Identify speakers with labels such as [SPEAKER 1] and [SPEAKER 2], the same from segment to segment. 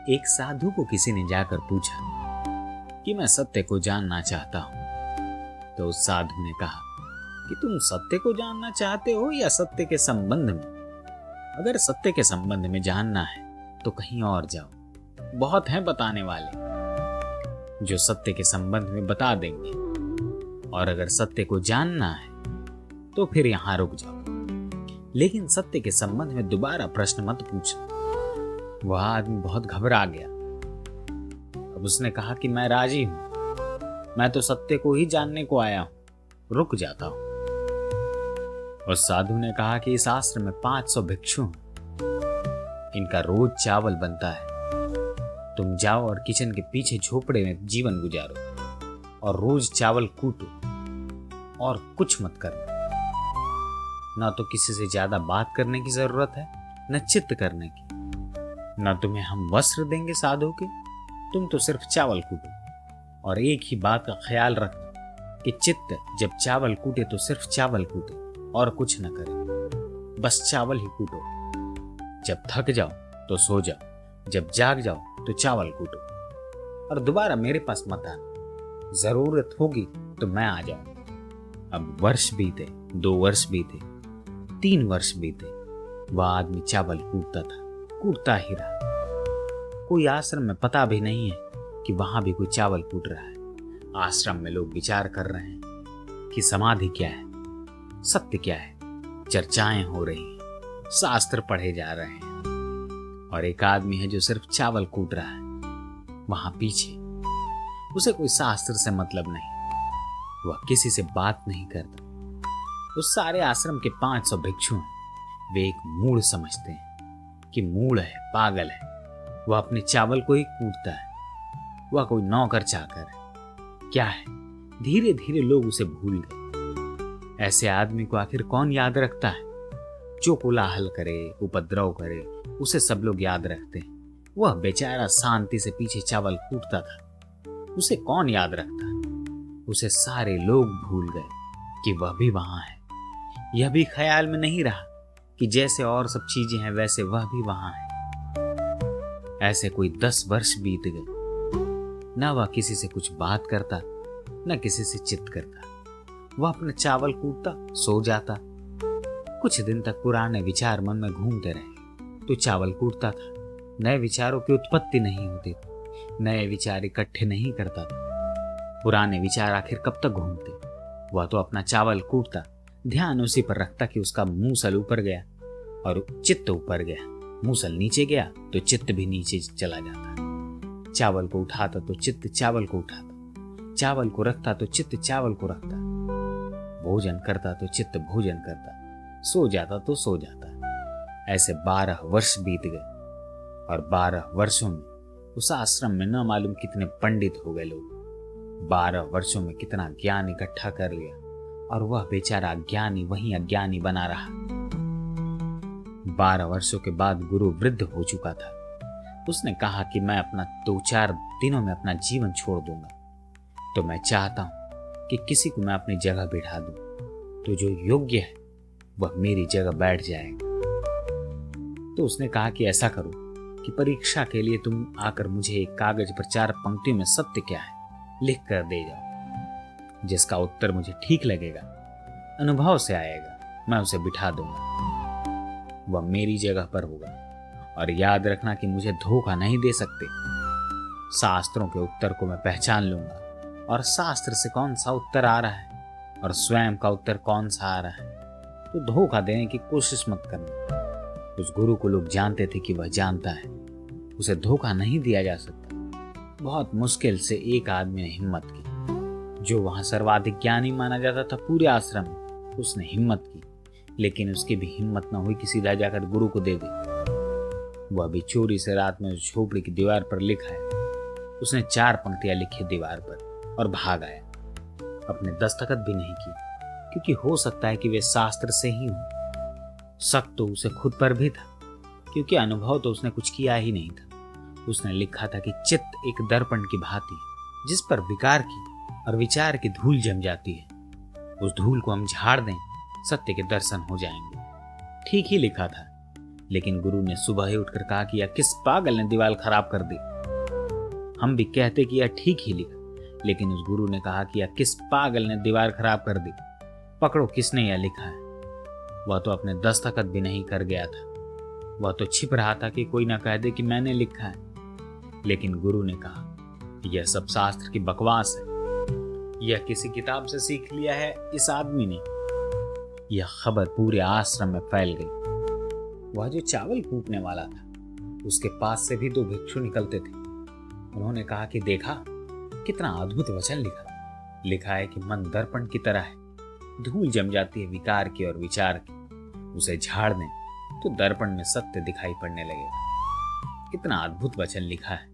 [SPEAKER 1] एक साधु को किसी ने जाकर पूछा कि मैं सत्य को जानना चाहता हूं। तो उस साधु ने कहा कि तुम सत्य को जानना चाहते हो या सत्य के संबंध में? अगर सत्य के संबंध में जानना है तो कहीं और जाओ, बहुत हैं बताने वाले जो सत्य के संबंध में बता देंगे। और अगर सत्य को जानना है तो फिर यहां रुक जाओ, लेकिन सत्य के संबंध में दोबारा प्रश्न मत पूछना। वह आदमी बहुत घबरा गया। अब उसने कहा कि मैं राजी हूं, मैं तो सत्य को ही जानने को आया हूं, रुक जाता हूं। उस साधु ने कहा कि इस आश्रम में 500 भिक्षु हैं, इनका रोज चावल बनता है। तुम जाओ और किचन के पीछे झोपड़े में जीवन गुजारो और रोज चावल कूटो और कुछ मत करना। ना तो किसी से ज्यादा बात करने की जरूरत है, न चित्त करने की। न तुम्हें हम वस्त्र देंगे साधु के, तुम तो सिर्फ चावल कूटो। और एक ही बात का ख्याल रखना कि चित्त जब चावल कूटे तो सिर्फ चावल कूटे और कुछ न करे, बस चावल ही कूटो। जब थक जाओ तो सो जाओ, जब जाग जाओ तो चावल कूटो। और दोबारा मेरे पास मत आना, जरूरत होगी तो मैं आ जाऊं। अब वर्ष बीते, 2 वर्ष बीते, 3 वर्ष बीते, वह आदमी चावल कूटता था, कूटता ही रहा। कोई आश्रम में पता भी नहीं है कि वहां भी कोई चावल कूट रहा है। आश्रम में लोग विचार कर रहे हैं कि समाधि क्या है, सत्य क्या है, चर्चाएं हो रही हैं, शास्त्र पढ़े जा रहे हैं। और एक आदमी है जो सिर्फ चावल कूट रहा है वहां पीछे। उसे कोई शास्त्र से मतलब नहीं, वह किसी से बात नहीं करता। उस सारे आश्रम के 500 भिक्षु हैं, वे एक मूढ़ समझते हैं कि मूढ़ है, पागल है, वह अपने चावल को ही कूटता है, वह कोई नौकर चाकर है। क्या है, धीरे धीरे लोग उसे भूल गए। ऐसे आदमी को आखिर कौन याद रखता है? जो कोलाहल करे, उपद्रव करे, उसे सब लोग याद रखते हैं। वह बेचारा शांति से पीछे चावल कूटता था, उसे कौन याद रखता? उसे सारे लोग भूल गए कि वह भी वहां है। यह भी ख्याल में नहीं रहा कि जैसे और सब चीजें हैं वैसे वह भी वहां है। ऐसे कोई 10 वर्ष बीत गए, न वह किसी से कुछ बात करता, न किसी से चित करता। वह अपना चावल कूटता, सो जाता। कुछ दिन तक पुराने विचार मन में घूमते रहे। तो चावल कूटता था, नए विचारों की उत्पत्ति नहीं होती थी, नए विचार इकट्ठे नहीं करता था। पुराने विचार आखिर कब तक घूमते? वह तो अपना चावल कूटता, ध्यान उसी पर रखता कि उसका मूसल ऊपर गया और चित्त ऊपर गया, मूसल नीचे गया तो चित्त भी नीचे चला जाता। चावल को उठाता तो चित्त चावल को उठाता, चावल को रखता तो चित्त चावल को रखता, भोजन करता तो चित्त भोजन करता, सो जाता तो सो जाता। ऐसे 12 वर्ष बीत गए और 12 वर्षों में उस आश्रम में न मालूम कितने पंडित हो गए लोग। 12 वर्षों में कितना ज्ञान इकट्ठा कर लिया और वह बेचारा अज्ञानी वहीं अज्ञानी बना रहा। 12 वर्षों के बाद गुरु वृद्ध हो चुका था। उसने कहा कि मैं अपना 2-4 दिनों में अपना जीवन छोड़ दूंगा। तो मैं चाहता हूं कि किसी को मैं अपनी जगह बिठा दूं, तो जो योग्य है वह मेरी जगह बैठ जाएगा। तो उसने कहा कि ऐसा करो कि परीक्षा के लिए तुम आकर मुझे एक कागज पर 4 पंक्तियों में सत्य क्या है लिख कर दे जाओ। जिसका उत्तर मुझे ठीक लगेगा, अनुभव से आएगा, मैं उसे बिठा दूंगा। वह मेरी जगह पर होगा। और याद रखना कि मुझे धोखा नहीं दे सकते। शास्त्रों के उत्तर को मैं पहचान लूंगा और शास्त्र से कौन सा उत्तर आ रहा है और स्वयं का उत्तर कौन सा आ रहा है। तो धोखा देने की कोशिश मत करना। उस गुरु को लोग जानते थे कि वह जानता है, उसे धोखा नहीं दिया जा सकता। बहुत मुश्किल से एक आदमी ने हिम्मत की, जो वहां सर्वाधिक ज्ञानी माना जाता था पूरे आश्रम में। उसने हिम्मत की, लेकिन उसकी भी हिम्मत न हुई कि सीधा जाकर गुरु को दे दे। वह भी चोरी से रात में उस झोपड़ी की दीवार पर लिखा है। उसने 4 पंक्तियां लिखी दीवार पर और भाग आया। अपने दस्तखत भी नहीं की, क्योंकि हो सकता है कि वे शास्त्र से ही हो। शक तो उसे खुद पर भी था, क्योंकि अनुभव तो उसने कुछ किया ही नहीं था। उसने लिखा था कि चित्त एक दर्पण की भांति, जिस पर विकार की और विचार की धूल जम जाती है। उस धूल को हम झाड़ दें, सत्य के दर्शन हो जाएंगे। ठीक ही लिखा था, लेकिन गुरु ने सुबह ही उठकर कहा कि यह किस पागल ने दीवार खराब कर दी। हम भी कहते कि यह ठीक ही लिखा, लेकिन उस गुरु ने कहा कि यह किस पागल ने दीवार खराब कर दी, पकड़ो किसने यह लिखा है। वह तो अपने दस्तखत भी नहीं कर गया था, वह तो छिप रहा था कि कोई ना कह दे कि मैंने लिखा है। लेकिन गुरु ने कहा यह सब शास्त्र की बकवास है, यह किसी किताब से सीख लिया है इस आदमी ने। यह खबर पूरे आश्रम में फैल गई। वह जो चावल कूटने वाला था, उसके पास से भी 2 भिक्षु निकलते थे। उन्होंने कहा कि देखा कितना अद्भुत वचन लिखा है कि मन दर्पण की तरह है, धूल जम जाती है विकार की और विचार की, उसे झाड़ दें तो दर्पण में सत्य दिखाई पड़ने लगेगा। कितना अद्भुत वचन लिखा है,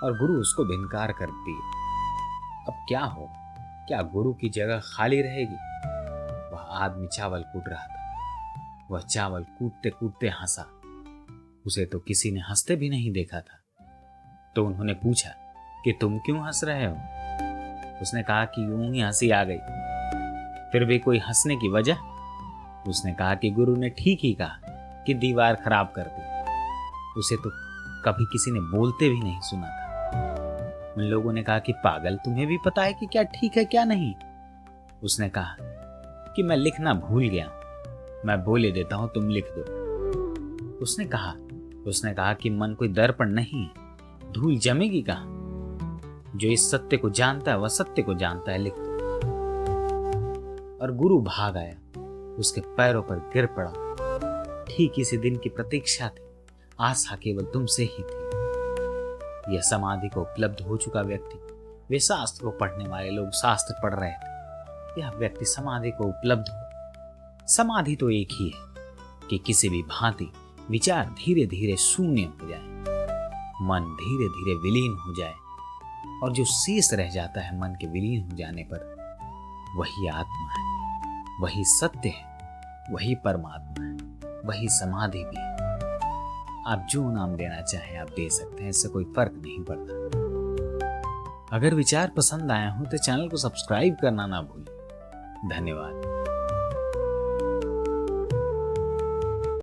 [SPEAKER 1] और गुरु उसको भिनकार करती है। अब क्या हो, क्या गुरु की जगह खाली रहेगी? वह आदमी चावल कूट रहा था। वह चावल कूटते कूटते हंसा। उसे तो किसी ने हंसते भी नहीं देखा था। तो उन्होंने पूछा कि तुम क्यों हंस रहे हो? उसने कहा कि यूं ही हंसी आ गई। फिर भी कोई हंसने की वजह? उसने कहा कि गुरु ने ठीक ही कहा कि दीवार खराब कर दी। उसे तो कभी किसी ने बोलते भी नहीं सुना था। उन लोगों ने कहा कि पागल, तुम्हें भी पता है कि क्या ठीक है क्या नहीं? उसने कहा कि मैं लिखना भूल गया, मैं बोले देता हूं, तुम लिख दो। उसने कहा कि मन कोई दर्पण नहीं है, धूल जमेगी कहां? जो इस सत्य को जानता है वह सत्य को जानता है, लिख दो। और गुरु भाग आया, उसके पैरों पर गिर पड़ा। ठीक इसी दिन की प्रतीक्षा थी, आशा केवल तुमसे ही थी। यह समाधि को उपलब्ध हो चुका व्यक्ति, वे शास्त्र को पढ़ने वाले लोग शास्त्र पढ़ रहे थे, यह व्यक्ति समाधि को उपलब्ध हो। समाधि तो एक ही है कि किसी भी भांति विचार धीरे धीरे शून्य हो जाए, मन धीरे धीरे विलीन हो जाए, और जो शेष रह जाता है मन के विलीन हो जाने पर, वही आत्मा है, वही सत्य है, वही परमात्मा है, वही समाधि भी है। आप जो नाम देना चाहें आप दे सकते हैं, इससे कोई फर्क नहीं पड़ता। अगर विचार पसंद आए हो तो चैनल को सब्सक्राइब करना ना भूलें। धन्यवाद।